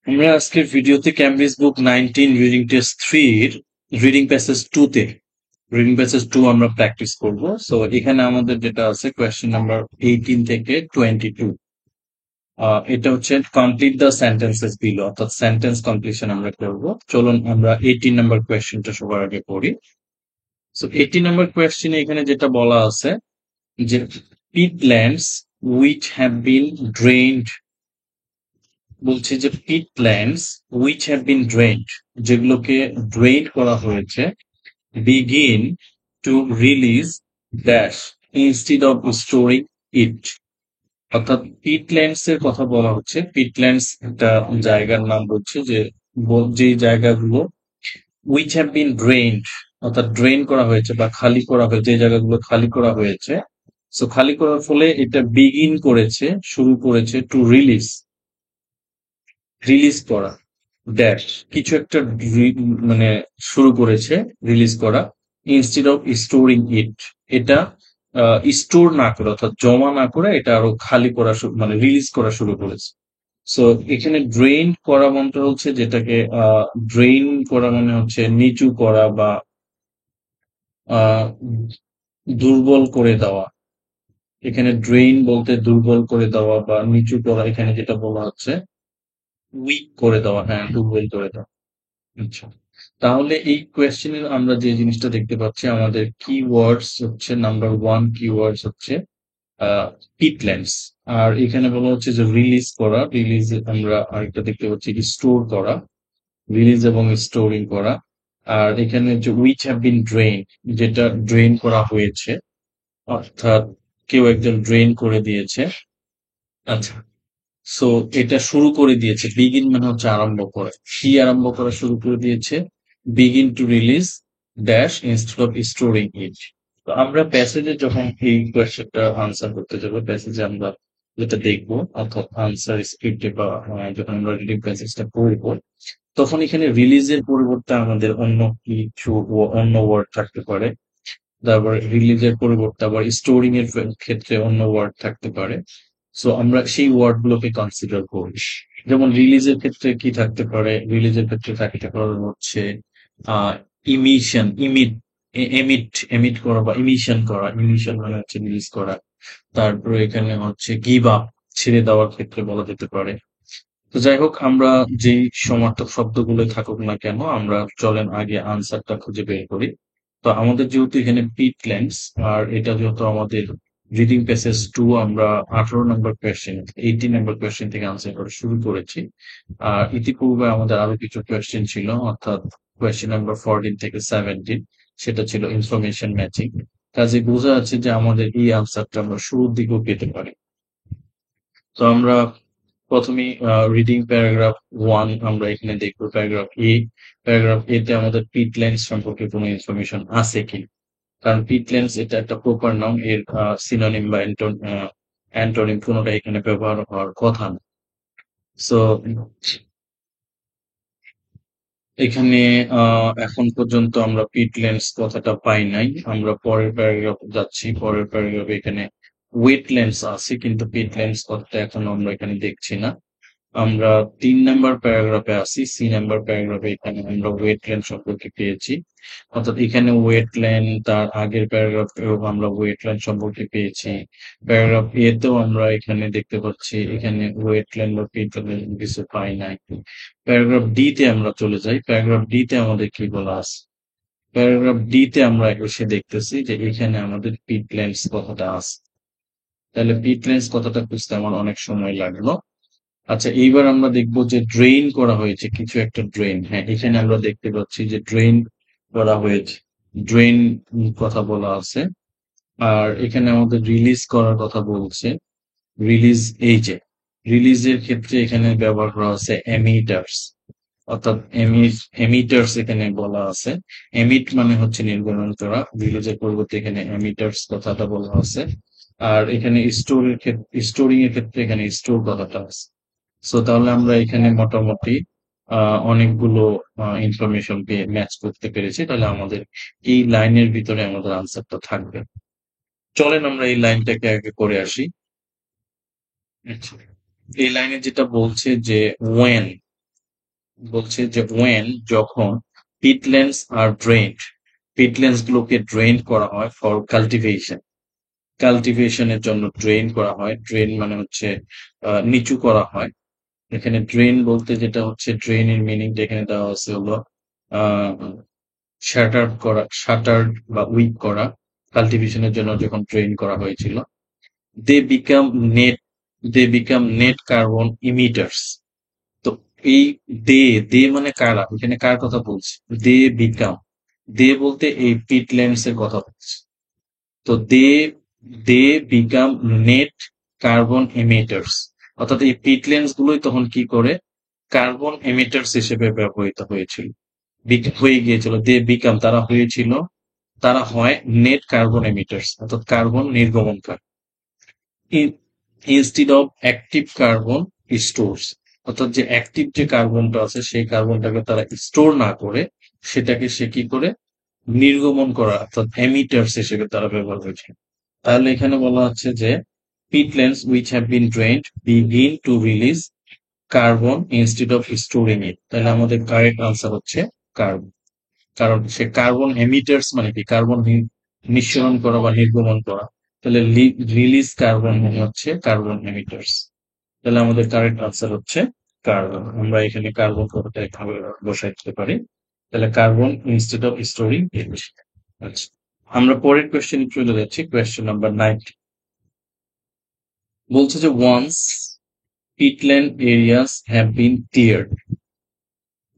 আমরা আজকের ভিডিওতে ক্যামব্রিজ বুক 19 রিডিং টেস্ট 3 এর রিডিং প্যাসেজ 2 তে রিডিং প্যাসেজ 2 আমরা প্র্যাকটিস করব। সো এখানে আমাদের যেটা আছে কোয়েশ্চেন নাম্বার 18 থেকে 22। এটা হচ্ছে কমপ্লিট দ্য সেন্টেন্সেস বিলো, অর্থাৎ সেন্টেন্স কমপ্লিশন আমরা করব। চলুন আমরা 18 নাম্বার কোয়েশ্চেনটা সবার আগে পড়ি। সো 18 নাম্বার কোয়েশ্চেনে এখানে যেটা বলা আছে যে peatlands which have been drained, বলছে যে peatlands which have been drained, যেগুলোকে ড্রেইন করা হয়েছে, begin to release dash instead of storing it। অর্থাৎ পিটল্যান্ডস এর কথা বলা হচ্ছে। পিটল্যান্ডস একটা জায়গার নাম বলছে যে যে জায়গাগুলো which have been drained, অর্থাৎ ড্রেন করা হয়েছে বা খালি করা হয়েছে, যে জায়গাগুলো খালি করা হয়েছে। সো খালি করার ফলে এটা বিগিন করেছে, শুরু করেছে টু রিলিজ, রিলিজ করা, ড্যাশ কিছু একটা মানে শুরু করেছে রিলিজ করা, ইনস্টেড অফ স্টোরিং ইট, এটা স্টোর না করে অর্থাৎ জমা না করে এটা আরো খালি করা মানে রিলিজ করা শুরু করেছে। সো এখানে ড্রেইন করা মন্ত্র হচ্ছে যেটাকে ড্রেইন করা মানে হচ্ছে নিচু করা বা আহ দুর্বল করে দেওয়া। এখানে ড্রেইন বলতে দুর্বল করে দেওয়া বা নিচু করা, এখানে যেটা বলা হচ্ছে উইক করে দেওয়া, হ্যাঁ দুর্বল করে দেওয়া। আচ্ছা, তাহলে এই কোয়েশ্চেনের আমরা যে জিনিসটা দেখতে পাচ্ছি, আমাদের কিওয়ার্ডস হচ্ছে নাম্বার ওয়ান কিওয়ার্ডস হচ্ছে পিটল্যান্ডস। আর এখানে বলা হচ্ছে যে রিলিজ করা, রিলিজ আমরা আরেকটা দেখতে পাচ্ছি স্টোর করা, রিলিজ এবং স্টোরিং করা। আর এখানে যে উইচ হ্যাভ বিন ড্রেইন, যেটা ড্রেইন করা হয়েছে, অর্থাৎ কেউ একজন ড্রেইন করে দিয়েছে। আচ্ছা, সো এটা শুরু করে দিয়েছে, বিগিন মানে হচ্ছে আরম্ভ করা, কি আরম্ভ করা শুরু করে দিয়েছে, begin to release dash instead of storing it. তো আমরা প্যাসেজে যখন এই কোয়েশ্চেনটা আনসার করতে যাবো, প্যাসেজে আমরা যেটা দেখবো অর্থাৎ আনসার স্ক্রিপ্টে বা যখন আমরা রিডিং প্যাসেজটা পড়বো, তখন এখানে রিলিজের পরিবর্তে আমাদের অন্য কিছু অন্য ওয়ার্ড থাকতে পারে। তারপর রিলিজের পরিবর্তে আবার স্টোরিং এর ক্ষেত্রে অন্য ওয়ার্ড থাকতে পারে। সো আমরা সেই ওয়ার্ড গুলোকে কনসিডার করি। যেমন রিলিজের ক্ষেত্রে কি থাকতে পারে, রিলিজের ক্ষেত্রে থাকতে পারে হচ্ছে আহ ইমিশন, এমিট, এমিট করা বা ইমিশন করা, ইমিশন মানে হচ্ছে রিলিজ করা। তারপরে এখানে হচ্ছে গিভ আপ, ছেড়ে দেওয়ার ক্ষেত্রে বলা যেতে পারে। তো যাই হোক, আমরা যেই সমার্থক শব্দগুলো থাকুক না কেন, আমরা চলেন আগে আনসারটা খুঁজে বের করি। তো আমাদের যেহেতু এখানে পিটল্যান্ডস, আর এটা যেহেতু আমাদের রিডিং প্যাসেজ 2, আমরা 18 নম্বর কোয়েশ্চেন, 18 নম্বর কোয়েশ্চেন থেকে আনসার করা শুরু করেছি। আর ইতিপূর্বে আমাদের আরো কিছু কোয়েশ্চেন ছিল, অর্থাৎ কোয়েশ্চেন নাম্বার 14 থেকে 17, সেটা ছিল ইনফরমেশন ম্যাচিং। কাজে বোঝা যাচ্ছে যে আমাদের এই আনসারটা আমরা শুরুর দিকেও পেতে পারি। তো আমরা প্রথমেই রিডিং প্যারাগ্রাফ 1 আমরা এখানে দেখবো। প্যারাগ্রাফ এ, প্যারাগ্রাফ এ তে আমাদের পিটল্যান্ডস সম্পর্কে কোনো ইনফরমেশন আছে কি, কারণ পিটল্যান্ডস এটা একটা প্রপার নাউন, এর সিনোনিম বা অ্যান্টোনিম কোনোটা এখানে ব্যবহার হওয়ার কথা না। সো এখানে এখন পর্যন্ত আমরা পিটল্যান্ডস কথাটা পাই নাই। আমরা পরের প্যারাগ্রাফ যাচ্ছি, পরের প্যারাগ্রাফে এখানে ওয়েটল্যান্ডস আছে, কিন্তু পিটল্যান্ডস কথাটা এখন আমরা এখানে দেখছি না। আমরা 3 নাম্বার প্যারাগ্রাফে আছি, সি নাম্বার প্যারাগ্রাফে এখানে আমরা ওয়েটল্যান্ড সম্পর্কে পেয়েছি। অর্থাৎ এখানে ওয়েটল্যান্ড, তার আগের প্যারাগ্রাফেও আমরা ওয়েটল্যান্ড সম্পর্কে পেয়েছি। প্যারাগ্রাফ এ তেও আমরা এখানে দেখতে পাচ্ছি, এখানে ওয়েটল্যান্ড বা পিটল্যান্ড কিছু পাই নাই। প্যারাগ্রাফ ডি তে আমরা চলে যাই। প্যারাগ্রাফ ডি তে আমাদের কি বলা আছে, প্যারাগ্রাফ ডি তে আমরা এসে দেখতেছি যে এখানে আমাদের পিটল্যান্ডস কথাটা আছে। তাহলে পিটল্যান্ডস কথাটা খুঁজতে আমার অনেক সময় লাগলো। আচ্ছা, এইবার আমরা দেখবো যে ড্রেইন করা হয়েছে, কিছু একটা ড্রেইন, হ্যাঁ এখানে আমরা দেখতে পাচ্ছি যে ড্রেইন করা হয়েছে, ড্রেইন কথা বলা আছে। আর এখানে আমাদের রিলিজ করার কথা বলছে, রিলিজ, এই যে রিলিজের ক্ষেত্রে এখানে ব্যবহার করা আছে এমিটার্স, অর্থাৎ এমিটার্স এখানে বলা আছে। এমিট মানে হচ্ছে নির্গমন করা, রিলিজের পরিবর্তে এখানে এমিটার্স কথাটা বলা আছে। আর এখানে স্টোরের ক্ষেত্রে, স্টোরিং এর ক্ষেত্রে এখানে স্টোর কথাটা আছে। সো তাহলে আমরা এখানে মোটামুটি অনেকগুলো ইনফরমেশন পেয়ে ম্যাচ করতে পেরেছি। তাহলে আমাদের এই লাইনের ভিতরে আমাদের আনসারটা থাকবে। চলেন আমরা এই লাইনটাকে আগে করে আসি। আচ্ছা, এই লাইনে যেটা বলছে যে ওয়েন, বলছে যে when যখন peatlands are drained, peatlands গুলোকে ড্রেন করা হয় ফর কাল্টিভেশন, কাল্টিভেশনের জন্য ড্রেন করা হয়। ড্রেন মানে হচ্ছে নিচু করা হয়। এখানে ড্রেন বলতে যেটা হচ্ছে, ড্রেনের মিনিংটা এখানে দেওয়া আছে হলো শাটার্ড বা উইক করা। কাল্টিভেশনের জন্য যখন ড্রেন করা হয়েছিল, they become net they become net carbon emitters. তো এই দে দে মানে কারা, এখানে কার কথা বলছে? দে বিকাম, দে বলতে এই পিটল্যান্ডস এর কথা বলছে। তো দে বিকাম নেট কার্বন এমিটার্স, অর্থাৎ এই পিটল্যান্ডস গুলোই তখন কি করে কার্বন এমিটার্স হিসেবে ব্যবহৃত হয়েছিল, হয়ে গিয়েছিল। দে বিকাম, তারা হয় নেট কার্বন এমিটার্স, অর্থাৎ কার্বন নির্গমনকারী। Instead of active carbon stores, অর্থাৎ যে অ্যাক্টিভ যে কার্বনটা আছে সেই কার্বনটাকে তারা স্টোর না করে সেটাকে সে কি করে নির্গমন করা, অর্থাৎ এমিটার্স হিসেবে তারা ব্যবহার করেছে। তাহলে এখানে বলা হচ্ছে যে peatlands which have been drained begin to release carbon instead of storing it। তাহলে আমাদের কারেক্ট আনসার হচ্ছে কার্বন। কারণ সে কার্বন এমিটার্স মানে কি, কার্বন নিঃসরণ করা বা নির্গমন করা। তাহলে রিলিজ কার্বন মানে হচ্ছে কার্বন এমিটার্স। তাহলে আমাদের কারেক্ট আনসার হচ্ছে কার্বন। আমরা এখানে কার্বন কথাটা এভাবে বসাই দিতে পারি। তাহলে কার্বন ইনস্টেড অফ স্টোরিং ইট। আচ্ছা, আমরা পরের কোয়েশ্চেনে চলে যাচ্ছি, কোয়েশ্চেন নাম্বার 90। বলছে যে once peatland areas have been cleared,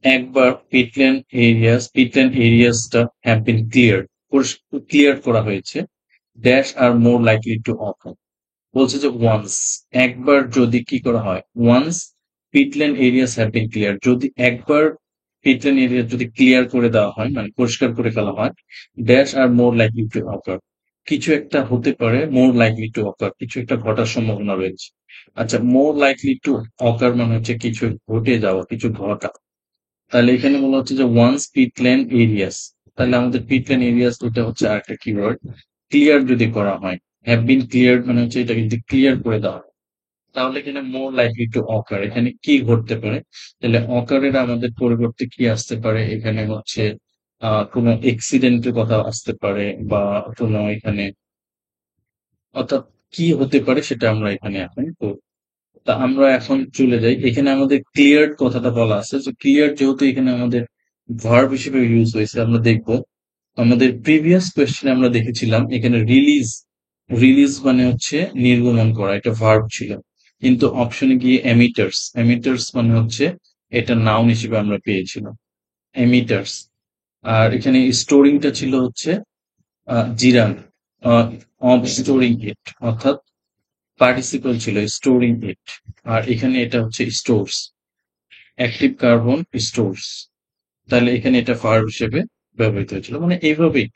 একবার peatland areasটা have been cleared, ক্লিয়ার করা হয়েছে, dash are more likely to occur. বলছে যে ওয়ান্স, একবার যদি কি করা হয়, once peatland areas have been clear, যদি একবার পিটল্যান্ড এরিয়া যদি ক্লিয়ার করে দেওয়া হয়, মানে পরিষ্কার করে ফেলা হয়, dash are more likely to occur, কিছু একটা হতে পারে, মোর লাইকলি টু অকার, কিছু একটা ঘটার সম্ভাবনা রয়েছে। আচ্ছা, মোর লাইকলি টু অকার মানে হচ্ছে কিছু ঘটে যাওয়া, কিছু ঘটা। তাহলে এখানে বলা হচ্ছে যে ওয়ান্স পিটল্যান্ড এরিয়াস, তাহলে আমাদের পিটল্যান্ড এরিয়াস এটা হচ্ছে আরেকটা কিওয়ার্ড। ক্লিয়ার যদি করা হয়, হ্যাভ বিন ক্লিয়ার মানে হচ্ছে এটা কিন্তু ক্লিয়ার করে দেওয়া হয়, তাহলে এখানে মোর লাইকলি টু অকার, এখানে কি ঘটতে পারে? তাহলে অকারের আমাদের পরিবর্তে কি আসতে পারে? এখানে হচ্ছে কোনো এক্সিডেন্টের কথা আসতে পারে, বা কোনো এখানে, অর্থাৎ কি হতে পারে সেটা আমরা এখানে এখন করব। তা আমরা এখন চলে যাই, এখানে আমাদের ক্লিয়ার কথাটা বলা আছে, যে ক্লিয়ার যেহেতু এখানে আমাদের ভার্ব হিসেবে ইউজ হয়েছে, আমরা দেখব আমাদের প্রিভিয়াস কোয়েশ্চেনে আমরা দেখেছিলাম এখানে রিলিজ, রিলিজ মানে হচ্ছে নির্গমন করা, এটা ভার্ব ছিল। কিন্তু অপশনে গিয়ে এমিটার্স, এমিটার্স মানে হচ্ছে এটা নাউন হিসেবে আমরা পেয়েছিলাম, এমিটার্স। আর এখানে স্টোরিংটা ছিল হচ্ছে জিরান, অফ স্টোরিং ইট, অর্থাৎ পার্টিসিপল ছিল স্টোরিং ইট। আর এখানে এটা হচ্ছে স্টোরস, অ্যাক্টিভ কার্বন স্টোরস। তাহলে এখানে এটা ভার্ব হিসেবে ব্যবহৃত হয়েছিল, মানে এইভাবেই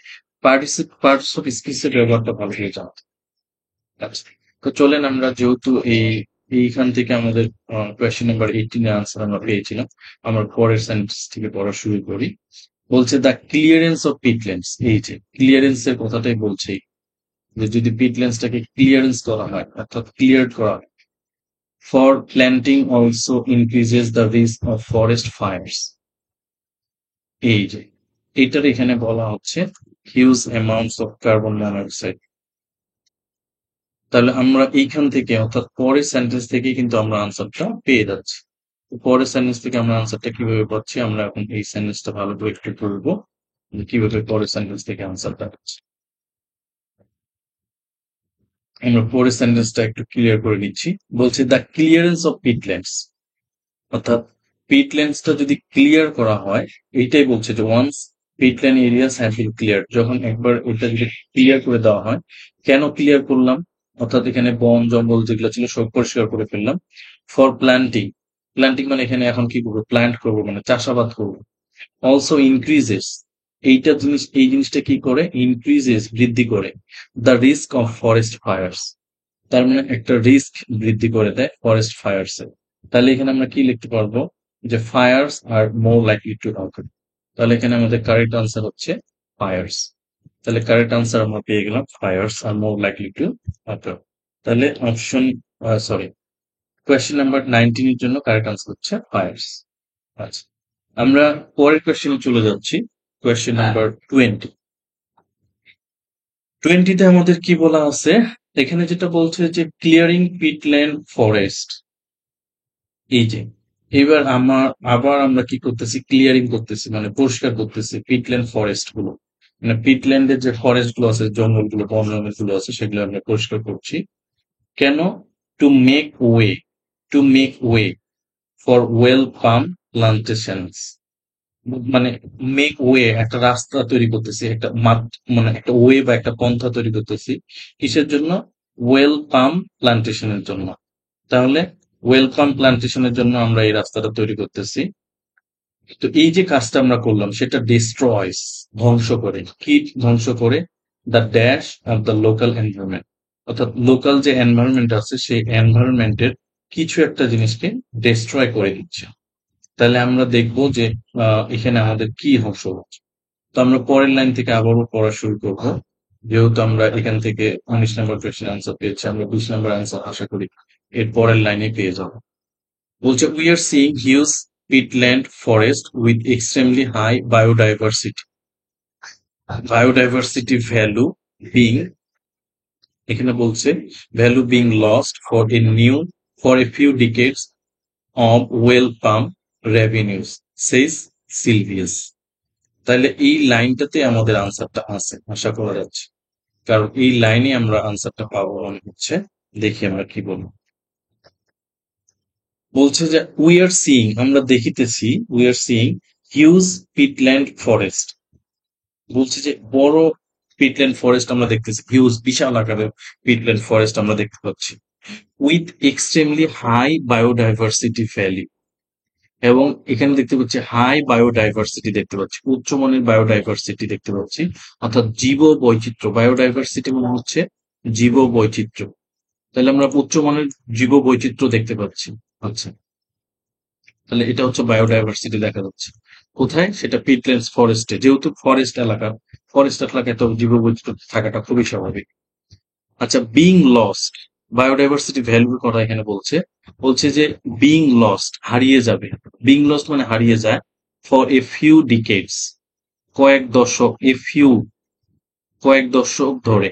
পার্টস অফ স্পিচের ব্যবহারটা ভালো করে জানতে। আচ্ছা, তো চলেন আমরা যেহেতু এইখান থেকে আমাদের কোয়েশ্চেন নাম্বার 18 এর আনসার আমরা পেয়েছিলাম, আমরা পরের সেন্টেন্স থেকে পড়া শুরু করি। বলছে দ্য ক্লিয়ারেন্স অফ পিটল্যান্ডস, এই যে ক্লিয়ারেন্স এর কথাটাই বলছে, যে যদি পিটল্যান্ডসটাকে ক্লিয়ারেন্স করা হয়, অর্থাৎ ক্লিয়ার করা হয়, for planting also increases the risk of forest fires. এই যে এটার এখানে বলা হচ্ছে huge amounts of carbon monoxide. তাহলে আমরা এইখান থেকে, অর্থাৎ পরের সেন্টেন্স থেকে কিন্তু আমরা আনসারটা পেয়ে যাচ্ছি। পরের সেন্টেন্স থেকে আমরা আনসারটা কিভাবে পাচ্ছি, আমরা এখন এই সেন্টেন্সটা ভালো করে একটু করবো, কিভাবে পরের সেন্টেন্স থেকে আনসারটা পাচ্ছি। আমরা পরের সেন্টেন্সটা একটু ক্লিয়ার করে নিচ্ছি। বলছে দ্য ক্লিয়ারেন্স অফ পিটল্যান্ডস, অর্থাৎ পিটল্যান্ডসটা যদি ক্লিয়ার করা হয়, এইটাই বলছে যে once peatland areas have been clear, যখন একবার ওইটা যদি ক্লিয়ার করে দেওয়া হয়। কেন ক্লিয়ার করলাম? অর্থাৎ এখানে বন জঙ্গল যেগুলো ছিল সব পরিষ্কার করে ফেললাম। ফর প্ল্যান্টিং, প্ল্যান্টিং মানে এখানে এখন কি করবো, প্ল্যান্ট করবো, মানে চাষাবাদ করবো। অলসো ইনক্রিজেস, এই জিনিসটা কি করে, ইনক্রিজেস বৃদ্ধি করে, the risk of forest fires, তার মানে একটা রিস্ক বৃদ্ধি করে দেয় ফরেস্ট ফায়ার্স এর। তাহলে এখানে আমরা কি লিখতে পারবো, যে fires are more likely to occur. তাহলে এখানে আমাদের কারেক্ট আনসার হচ্ছে ফায়ার্স। তাহলে কারেক্ট আনসার আমরা পেয়ে গেলাম fires are more likely to occur. তাহলে অপশন, সরি, কোয়েশ্চেন নাম্বার 19 এর জন্য কারেক্ট আনসার হচ্ছে ফায়ার্স। আচ্ছা, আমরা পরের কোয়েশ্চেনে চলে যাচ্ছি। Question number 20। 20-তে আমাদের কি বলা আছে? এখানে যেটা বলছে যে ক্লিয়ারিং পিটল্যান্ড ফরেস্ট। এই যে এবার আবার আমরা কি করতেছি? ক্লিয়ারিং করতেছি, মানে পরিষ্কার করতেছি পিটল্যান্ড ফরেস্ট গুলো। মানে পিটল্যান্ডের যে ফরেস্ট গুলো আছে, জঙ্গলগুলো, বন জঙ্গলগুলো আছে, সেগুলো আমরা পরিষ্কার করছি। কেন? To make way, to make way for oil palm plantations. মানে মেক ওয়ে, একটা রাস্তা তৈরি করতেছি, একটা মানে একটা ওয়ে বা একটা পন্থা তৈরি করতেছি। কিসের জন্য? ওয়েল পাম প্লান্টেশনের জন্য। তাহলে ওয়েল পাম প্লান্টেশনের জন্য আমরা এই রাস্তাটা তৈরি করতেছি। তো এই যে কাজটা আমরা করলাম সেটা ডিস্ট্রয়স, ধ্বংস করে। কি ধ্বংস করে? The dash of the local environment. অর্থাৎ লোকাল যে এনভায়রনমেন্ট আছে সেই এনভায়রনমেন্টের কিছু একটা জিনিসকে ডিস্ট্রয় করে দিচ্ছে। তাহলে আমরা দেখবো যে এখানে আমাদের কি ধ্বংস হচ্ছে। তো আমরা পরের লাইন থেকে আবারও পড়া শুরু করব। যেহেতু আমরা এখান থেকে 19 নম্বর কোয়েশ্চেন আনসার পেয়েছি, আমরা 20 নম্বর আনসার আশা করি এর পরের লাইনে পেয়ে যাব। বলছে we are seeing huge peatland forest with extremely high biodiversity, biodiversity value being, এখানে বলছে value being lost for a few decades of oil palm revenues, says Silvius. তাহলে এই লাইনটাতে আমাদের আনসারটা আছে আশা করা যাচ্ছে, কারণ এই লাইনে আমরা আনসারটা পাবো মনে হচ্ছে। দেখি আমরা কি বলবো। বলছে যে উই আর সিইং, আমরা দেখিতেছি, we are seeing huge peatland forest. বলছে যে বড় পিটল্যান্ড ফরেস্ট আমরা দেখতেছি, হিউজ বিশাল আকারের পিটল্যান্ড ফরেস্ট আমরা দেখতে পাচ্ছি। With extremely high biodiversity value, এবং এখানে দেখতে পাচ্ছি হাই বায়োডাইভার্সিটি দেখতে পাচ্ছি, উচ্চমানের বায়োডাইভার্সিটি দেখতে পাচ্ছি। অর্থাৎ জীব বৈচিত্র্য, বায়োডাইভার্সিটি মানে হচ্ছে জীব বৈচিত্র্য। তাহলে আমরা উচ্চমানের জীব বৈচিত্র্য দেখতে পাচ্ছি। আচ্ছা, তাহলে এটা হচ্ছে বায়োডাইভার্সিটি দেখা যাচ্ছে কোথায়? সেটা পিটল্যান্ডস ফরেস্টে, যেহেতু ফরেস্ট এলাকায় তো জীববৈচিত্র্য থাকাটা খুবই স্বাভাবিক। আচ্ছা, বিং লস্ট, বায়োডাইভার্সিটি ভ্যালুর কথা এখানে বলছে। বলছে যে বিং লস্ট, হারিয়ে যাবে। বিং লস্ট মানে হারিয়ে যায়। ফর এ ফিউ ডিকেডস, কয়েক দশক, এ ফিউ কয়েক দশক ধরে।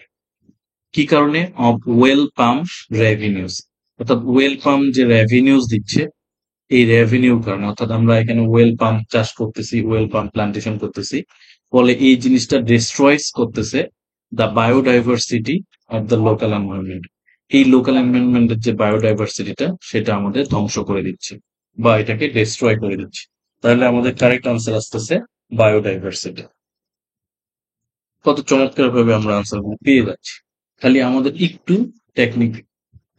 কি কারণে? অফ ওয়েল পাম রেভিনিউস, অর্থাৎ ওয়েল পাম যে রেভিনিউস দিচ্ছে এই রেভিনিউর কারণে। অর্থাৎ আমরা এখানে ওয়েল পাম্প চাষ করতেছি, ওয়েল পাম্প প্লান্টেশন করতেছি, ফলে এই জিনিসটা ডিস্ট্রয়েস করতেছে the biodiversity of the local environment. এই লোকাল এনভায়রনমেন্টের যে বায়োডাইভার্সিটিটা সেটা আমাদের ধ্বংস করে দিচ্ছে বা এটাকে ডিস্ট্রয় করে দিচ্ছে। তাহলে আমাদের কারেক্ট আনসার আসতেছে বায়োডাইভার্সিটি। কত চমৎকার ভাবে আমরা আনসার পেয়ে যাচ্ছি, খালি আমাদের একটু টেকনিক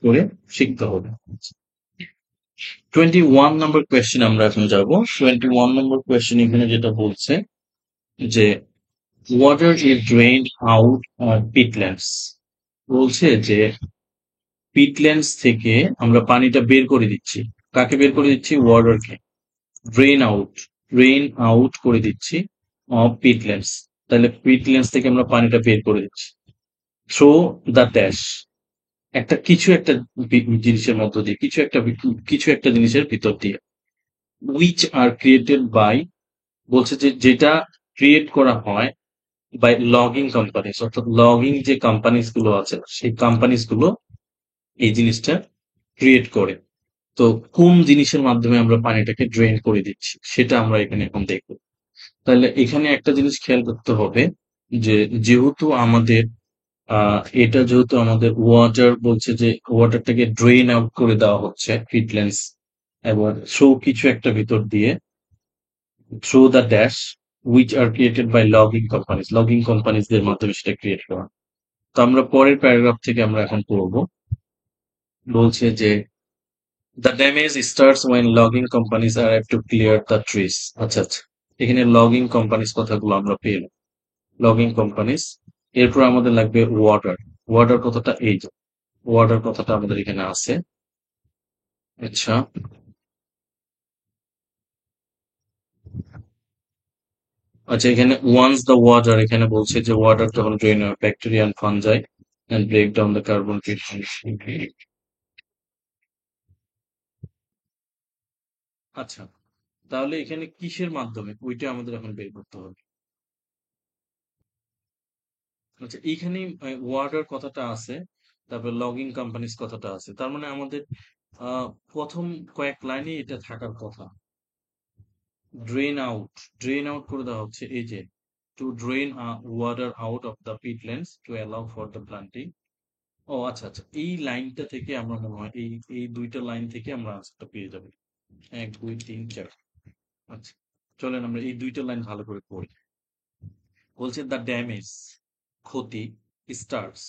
করে শিখতে হবে। 21 নম্বর কোয়েশ্চেন আমরা এখন যাব। 21 নম্বর কোয়েশ্চেন এখানে যেটা বলছে যে water is drained out on peatlands. বলছে যে পিটল্যান্ডস থেকে আমরা পানিটা বের করে দিচ্ছি। কাকে বের করে দিচ্ছি? ওয়াটারকে। ড্রেন আউট, ড্রেন আউট করে দিচ্ছি অফ পিটল্যান্ডস। তাহলে পিটল্যান্ডস থেকে আমরা পানিটা বের করে দিচ্ছি থ্রো দ্য ড্যাশ, একটা জিনিসের মধ্য দিয়ে, কিছু একটা জিনিসের ভিতর দিয়ে। উইচ আর ক্রিয়েটেড বাই, বলছে যে যেটা ক্রিয়েট করা হয় বাই লগিং কোম্পানিজ, অর্থাৎ লগিং যে কোম্পানিজ গুলো আছে সেই কোম্পানিজ গুলো এই জিনিসটা ক্রিয়েট করে। তো কোন জিনিসের মাধ্যমে আমরা পানিটাকে ড্রেন করে দিচ্ছি সেটা আমরা এখানে এখন দেখবো। তাহলে এখানে একটা জিনিস খেয়াল করতে হবে যে যেহেতু আমাদের এটা যেহেতু আমাদের ওয়াটার, বলছে যে ওয়াটারটাকে ড্রেন আউট করে দেওয়া হচ্ছে ফিটল্যান্ডস এবং থ্রু কিছু একটা ভিতর দিয়ে, through the dash which are created by logging companies, logging কোম্পানিজদের মাধ্যমে সেটা ক্রিয়েট করা। তো আমরা পরের প্যারাগ্রাফ থেকে আমরা এখন পড়বো। বলছে যে the damage starts when logging companies arrive to clear the trees. আচ্ছা আচ্ছা, এখানে লগিং কোম্পানিজ কথাগুলো আমরা পেলাম, লগিং কোম্পানিজ। এরপর আমাদের লাগবে ওয়াটার। ওয়াটার কথাটা এই যে ওয়াটার কথাটা আমাদের এখানে আছে। আচ্ছা, আচ্ছা, এখানে ওয়ান্স দ্য ওয়াটার, এখানে বলছে যে ওয়াটার যখন ড্রেন হয় bacteria and fungi and break down the carbon. আচ্ছা, তাহলে এখানে কিসের মাধ্যমে ওইটা আমাদের এখন বের করতে হবে। আচ্ছা, এইখানে ওয়াটার কথাটা আছে, তারপর লগিং কোম্পানিজ কথাটা আছে, তার মানে আমাদের আহ, প্রথম কয়েক লাইনে এটা থাকার কথা। ড্রেন আউট, ড্রেন আউট করে দেওয়া হচ্ছে এই যে, to drain water out of the peatlands to allow for the planting. ও আচ্ছা আচ্ছা, এই লাইনটা থেকে আমরা মনে হয় এই এই দুইটা লাইন থেকে আমরা আনসারটা পেয়ে যাবো। এক দুই তিন চার। আচ্ছা, চলেন আমরা এই দুইটা লাইন ভালো করে পড়ি। বলছে দ্য ড্যামেজ, ক্ষতি, স্টার্টস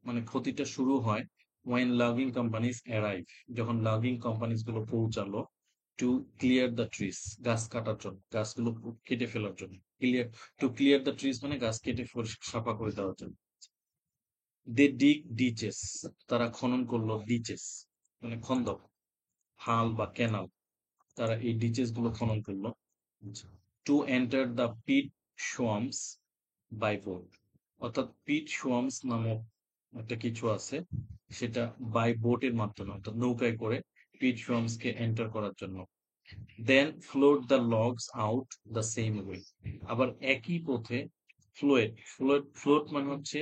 মানে ক্ষতিটা শুরু হয় ওয়েন লগিং কোম্পানিজ অ্যারাইভ, যখন লগিং কোম্পানিজ গুলো পৌঁছালো, টু ক্লিয়ার দ্য ট্রিজ, গাছ কাটার জন্য, গাছগুলো কেটে ফেলার জন্য। Clear, to clear the trees মানে গাছ কেটে সাফা করে দেওয়ার জন্য। দে ডিগ ডিচেস, তারা খনন করলো ডিচেস মানে খন্দক, খাল বা ক্যানাল, তারা এই ডিচেস গুলো খনন করলো। To enter the peat swamps by boat, অর্থাৎ পিট সোয়ামস নামক একটা কিছু আছে, সেটা বাই বোটের মাধ্যমে অর্থাৎ নৌকায় করে পিট সোয়ামস কে এন্টার করার জন্য। Then float the logs out the same way, আবার একই পথে ফ্লোয়েট, ফ্লোট মানে হচ্ছে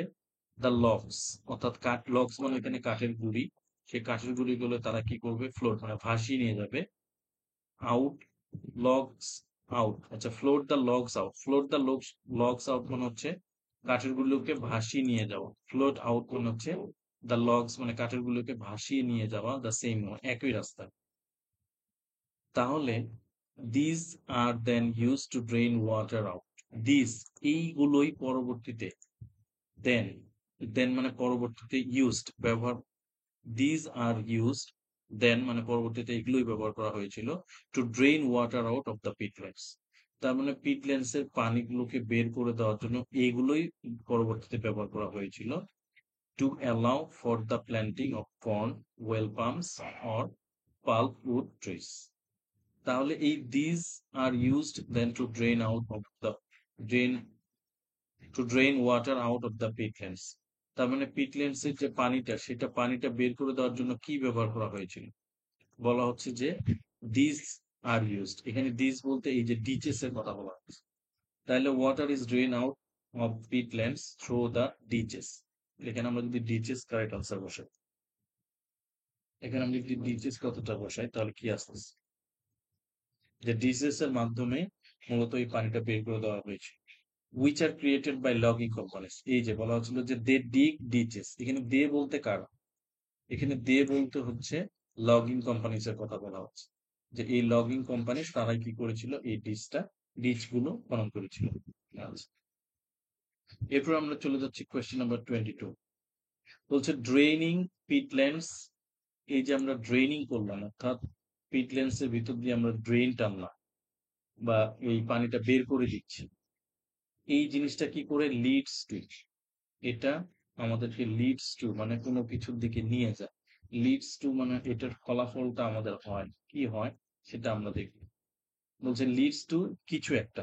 দ্য লগস, অর্থাৎ কাঠ, লগস মানে এখানে কাঠের গুঁড়ি, সেই কাঠের গুঁড়িগুলো তারা কি করবে, ফ্লোট মানে ভাসিয়ে নিয়ে যাবে। আউট, লগস আউট, আচ্ছা float the logs out, float the logs out মানে হচ্ছে কাঠের গুলোকে ভাসিয়ে নিয়ে যাওয়া, ফ্লোট আউট মানে হচ্ছে দ্য লগস মানে কাঠের গুলোকে ভাসিয়ে নিয়ে যাওয়া, দ্য সেম একই রাস্তা। তাহলে this are then used to drain water out, this এইগুলোই পরবর্তীতে, দেন, দেন মানে পরবর্তীতে, ইউজড ব্যবহার, দিস আর ইউজড, দেন মানে পরবর্তীতে এগুলোই ব্যবহার করা হয়েছিল, to drain water out of the peatlands, তার মানে পিটল্যান্ডস এর পানিগুলোকে বের করে দেওয়ার জন্য এইগুলোই পরবর্তীতে ব্যবহার করা হয়েছিল, to allow for the planting of corn, oil palms or pulp wood trees. তাহলে এই this are used then to drain out of the, drain, to drain water out of the peatlands, তার মানে পিটল্যান্ডস এর যে পানিটা, সেটা পানিটা বের করে দেওয়ার জন্য কি ব্যবহার করা হয়েছিল, বলা হচ্ছে যে দিস আর ইউজড, এখানে দিস বলতে এই যে ডিচেস এর কথা বলা হচ্ছে। তাহলে water is drain out of peatlands through the ditches, এখানে আমরা যদি ডিচেস কারেক্ট আনসার বসাই, এখানে আমরা যদি ডিচেস কতটা বসাই তাহলে কি আসতেছে, যে ডিচেস এর মাধ্যমে মূলত এই পানিটা বের করে দেওয়া হয়েছে। Which are created by logging companies, এই যে বলা হচ্ছিল যে দে ডিগ ডিচেস, এখানে দে বলতে কারা, এখানে দে বলতে হচ্ছে লগিং কোম্পানিজ এর কথা বলা হচ্ছে, যে এই লগিং কোম্পানি তারাই কি করেছিল, এই ডিচ গুলো খনন করেছিল। আচ্ছা, এরপর আমরা চলে যাচ্ছি কোয়েশ্চেন নাম্বার 22। বলছে ড্রেনিং পিটল্যান্ডস, এই যে আমরা ড্রেনিং করলাম, অর্থাৎ পিটল্যান্ডস এর ভিতর দিয়ে আমরা ড্রেন টানলাম বা এই পানিটা বের করে দিচ্ছি, এই জিনিসটা কি করে, লিডস টু, এটা আমাদেরকে লিডস টু মানে কোনো কিছুর দিকে নিয়ে যায়, লিডস টু মানে এটার ফলাফলটা আমাদের হয় কি হয় সেটা আমরা দেখব। বলছে লিডস টু কিছু একটা,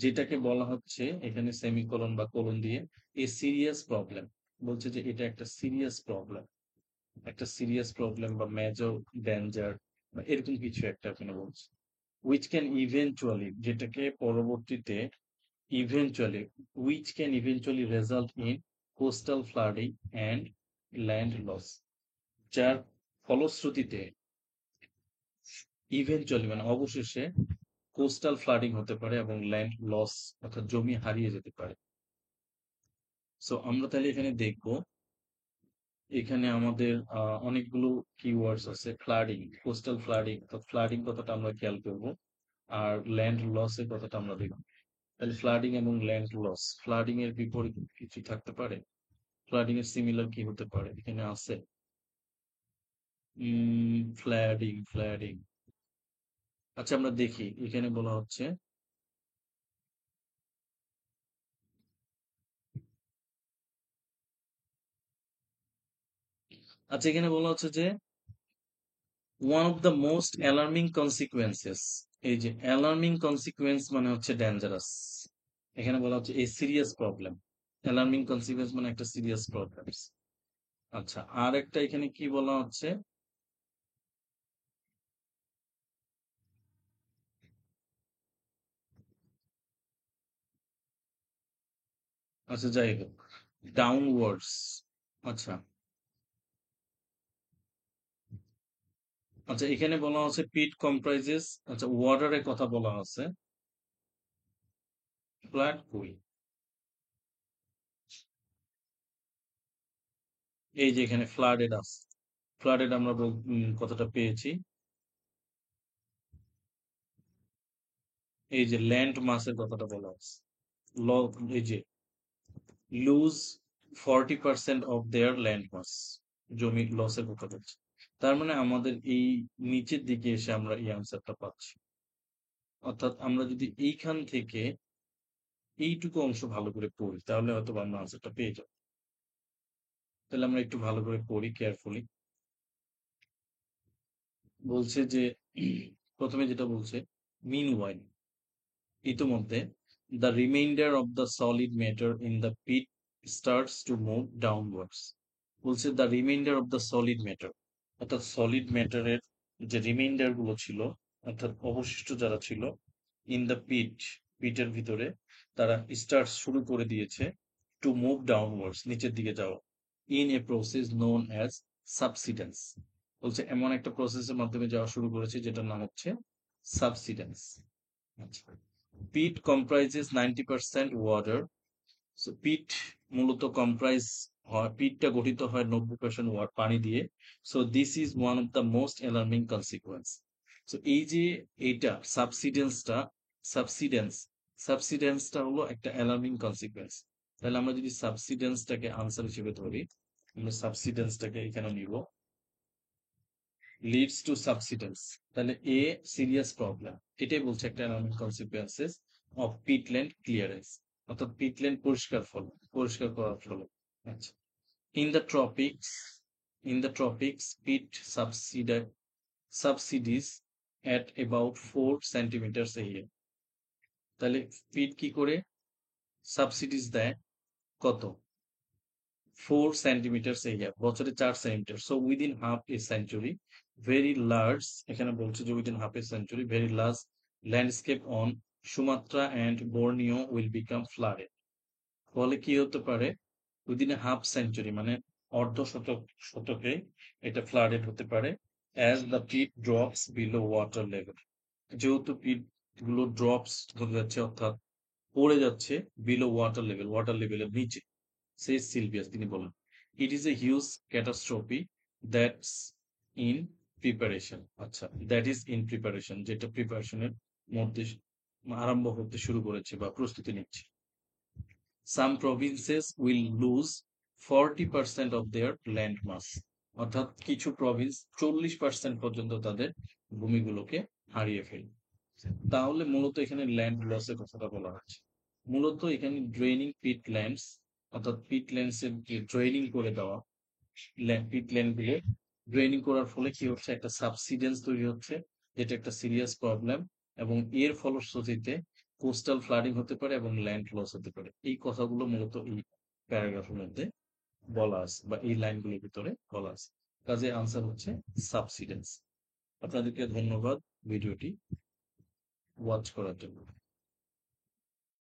যেটাকে বলা হচ্ছে এখানে সেমিকোলন বা কোলন দিয়ে এ সিরিয়াস প্রবলেম, বলছে যে এটা একটা সিরিয়াস প্রবলেম, একটা সিরিয়াস প্রবলেম বা মেজর ডেঞ্জার বা এরকম কিছু একটা এখানে বলছে। উইচ ক্যান ইভেন্চুয়ালি, যেটাকে পরবর্তীতে eventually, which can eventually result in coastal flooding and land loss, যার ফলশ্রুতিতে ইভেন্চুয়ালি মানে অবশেষে কোস্টাল ফ্লাডিং হতে পারে এবং ল্যান্ড লস অর্থাৎ জমি হারিয়ে যেতে পারে। সো আমরা তাহলে এখানে দেখব, এখানে আমাদের অনেকগুলো কিওয়ার্ডস আছে, ফ্লাডিং, কোস্টাল ফ্লাডিং, তো ফ্লাডিং কথাটা আমরা খেয়াল করব, আর ল্যান্ড লস এর কথাটা আমরা দেখব। তাহলে ফ্লাডিং এবং ল্যান্ড লস, ফ্লাডিং এর বিপরীত কিছু থাকতে পারে, ফ্লাডিং এর সিমিলার কি হতে পারে এখানে আছে, ফ্লাডিং, ফ্লাডিং, আচ্ছা আমরা দেখি এখানে বলা হচ্ছে, আচ্ছা এখানে বলা হচ্ছে যে one of the most alarming consequences, এই যে অ্যালার্মিং কনসিকুয়েন্স মানে হচ্ছে ডেঞ্জারাস, এখানে বলা হচ্ছে এই সিরিয়াস প্রবলেম, অ্যালার্মিং কনসিকুয়েন্স মানে একটা সিরিয়াস প্রবলেম। আচ্ছা, আর একটা এখানে কি বলা হচ্ছে, আচ্ছা, যাই হোক, ডাউনওয়ার্ডস। আচ্ছা, আচ্ছা, এখানে বলা আছে পিট কম্প্রাইজেস, আচ্ছা ওয়াটারের কথা বলা আছে, ফ্ল্যাট কই? এই যে এখানে ফ্লাডেড আছে, ফ্লাডেড আমরা কথাটা পেয়েছি। এই যে ল্যান্ড মাসের কথাটা বলা আছে, ল, এই যে লুজ 40% অফ দেয়ার ল্যান্ড মাস, জমি লসের কথা বলছে। তার মানে আমাদের এই নিচের দিকে এসে আমরা এই আনসারটা পাচ্ছি। অর্থাৎ আমরা যদি এইখান থেকে এইটুকু অংশ ভালো করে পড়ি তাহলে হয়তো আমরা আনসারটা পেয়ে যাবো। তাহলে আমরা একটু ভালো করে পড়ি কেয়ারফুলি। বলছে যে প্রথমে যেটা বলছে, মিন ওয়াইল, ইতোমধ্যে, the remainder of the solid matter in the peat starts to move downwards. বলছে the remainder of the solid matter, অর্থাৎ সলিড ম্যাটারের যে রিমাইন্ডার গুলো ছিল, অর্থাৎ অবশিষ্ট যারা ছিল, ইন দ্য পিট, পিটের ভিতরে, তারা স্টার্ট শুরু করে দিয়েছে টু মুভ ডাউনওয়ার্ডস, নিচের দিকে যাওয়া, in a process known as subsidence. বলছে এমন একটা প্রসেসের মাধ্যমে যাওয়া শুরু করেছে যেটার নাম হচ্ছে সাবসিডেন্স। আচ্ছা, পিট কম্প্রাইজেস 90% ওয়াটার। সো পিট মূলত কম্প্রাইজ হয়, পিটটা গঠিত হয় 90% পানি দিয়ে। So this is one of the most alarming consequence. So এই যে এইটা সাবসিডেন্সটা, সাবসিডেন্স, সাবসিডেন্সটা হলো একটা অ্যালার্মিং কনসিকুয়েন্স। তাহলে আমরা যদি সাবসিডেন্সটাকে আনসার হিসেবে ধরি, আমরা সাবসিডেন্সটাকে এখানে নিব, লিডস টু সাবসিডেন্স, তাহলে এ সিরিয়াস প্রবলেম, এটাই বলছে একটা alarming consequences of peatland clearance, অর্থাৎ পিটল্যান্ড পরিষ্কার ফল, পরিষ্কার করার ফলে। আচ্ছা, in the tropics, in the tropics peat subsides at about 4 centimeters a year। তাহলে পিট কি করে সাবসিডিজ দেয়? কত? 4 centimeters a year, বছরে 4 centimetre. So within half a century, very large, এখানে বলছে যে within half a century, very large landscape on Sumatra and Borneo will become flooded. ফলে কি হতে পারে? উইদিন এ হাফ সেঞ্চুরি মানে অর্ধ শতক, শতকে এটা ফ্লাডেড হতে পারে, as the peat drops below water level, যেহেতু পিট গুলো ড্রপস হতে যাচ্ছে, অর্থাৎ পড়ে যাচ্ছে বিলো ওয়াটার লেভেল, ওয়াটার লেভেলের নিচে। সেই সিলভিয়াস তিনি বলেন, it is a huge catastrophe that's in preparation. আচ্ছা, দ্যাট ইজ ইন প্রিপারেশন, যেটা প্রিপারেশনের মধ্যে আরম্ভ হতে শুরু করেছে বা প্রস্তুতি নিচ্ছে। Some provinces will lose 40% of their land mass, অর্থাৎ কিছু প্রভিন্স 40% পর্যন্ত তাদের ভূমিগুলোকে হারিয়ে ফেলবে। তাহলে মূলত এখানে ল্যান্ড লসের কথাটা বলা হচ্ছে। মূলত এখানে ড্রেনিং পিট ল্যান্ডস, অর্থাৎ পিট ল্যান্ডস এর যে ড্রেনিং করে দেওয়া, পিট ল্যান্ড গুলো ড্রেনিং করার ফলে কি হচ্ছে, একটা সাবসিডেন্স তৈরি হচ্ছে, যেটা একটা সিরিয়াস প্রবলেম, এবং এর ফলশ্রুতিতে কোস্টাল ফ্লাডিং হতে পারে এবং ল্যান্ড লস হতে পারে। এই কথাগুলো মূলত এই প্যারাগ্রাফের মধ্যে বলা আছে বা এই লাইনগুলোর ভিতরে বলা আছে। কাজে আনসার হচ্ছে সাবসিডেন্স। আপনাদেরকে ধন্যবাদ ভিডিওটি ওয়াচ করার জন্য।